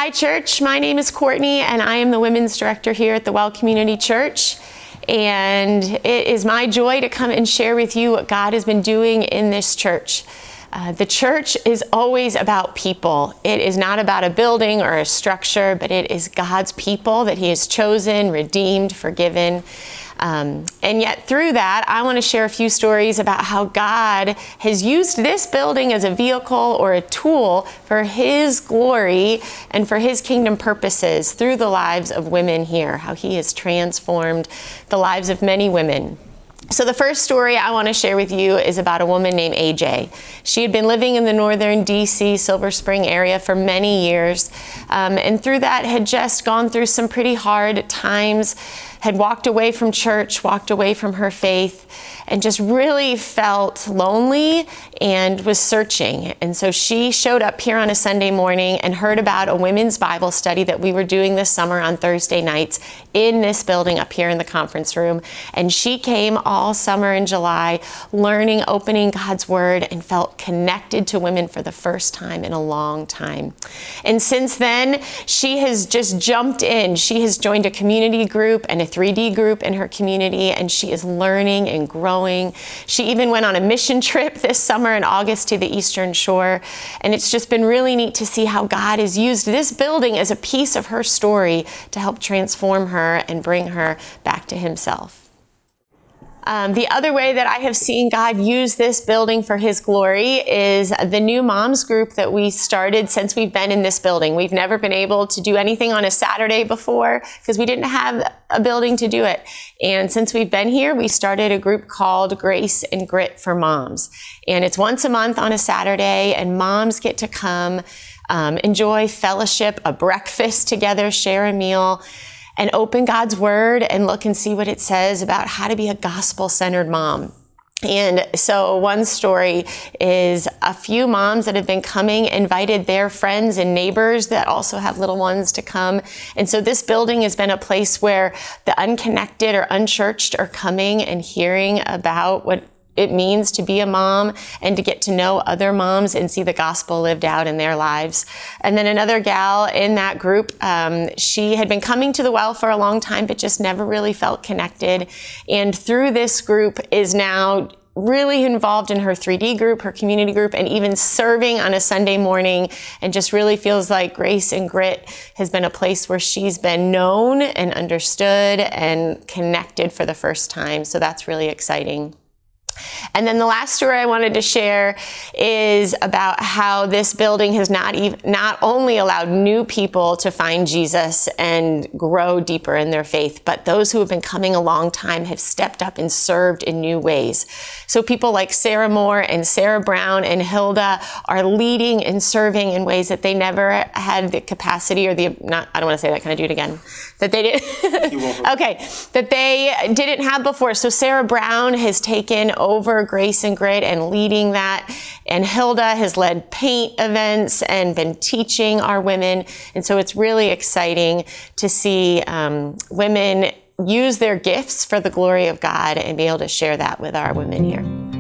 Hi, church. My name is Courtney, and I am the women's director here at the Well Community Church. And it is my joy to come and share with you what God has been doing in this church. The church is always about people. It is not about a building or a structure, but it is God's people that He has chosen, redeemed, forgiven. And yet through that, I want to share a few stories about how God has used this building as a vehicle or a tool for His glory and for His kingdom purposes through the lives of women here, how He has transformed the lives of many women. So the first story I want to share with you is about a woman named AJ. She had been living in the northern DC, Silver Spring area for many years, and through that had just gone through some pretty hard times, had walked away from church, walked away from her faith, and just really felt lonely and was searching. And so she showed up here on a Sunday morning and heard about a women's Bible study that we were doing this summer on Thursday nights in this building up here in the conference room. And she came all summer in July, learning, opening God's Word, and felt connected to women for the first time in a long time. And since then, she has just jumped in. She has joined a community group and a 3D group in her community, and she is learning and growing. She even went on a mission trip this summer in August to the Eastern Shore, and it's just been really neat to see how God has used this building as a piece of her story to help transform her and bring her back to Himself. The other way that I have seen God use this building for His glory is the new moms group that we started since we've been in this building. We've never been able to do anything on a Saturday before because we didn't have a building to do it. And since we've been here, we started a group called Grace and Grit for Moms. And it's once a month on a Saturday, and moms get to come, enjoy fellowship, a breakfast together, share a meal, and open God's Word and look and see what it says about how to be a gospel-centered mom. And so one story is a few moms that have been coming invited their friends and neighbors that also have little ones to come. And so this building has been a place where the unconnected or unchurched are coming and hearing about what it means to be a mom and to get to know other moms and see the gospel lived out in their lives. And then another gal in that group, she had been coming to the Well for a long time, but just never really felt connected. And through this group is now really involved in her 3D group, her community group, and even serving on a Sunday morning, and just really feels like Grace and Grit has been a place where she's been known and understood and connected for the first time. So that's really exciting. And then the last story I wanted to share is about how this building has not only allowed new people to find Jesus and grow deeper in their faith, but those who have been coming a long time have stepped up and served in new ways. So people like Sarah Moore and Sarah Brown and Hilda are leading and serving in ways that they never had the capacity or I don't want to say that, can I do it again? That they did, okay, that they didn't have before. So Sarah Brown has taken over Grace and Grit and leading that. And Hilda has led paint events and been teaching our women. And so it's really exciting to see women use their gifts for the glory of God and be able to share that with our women here.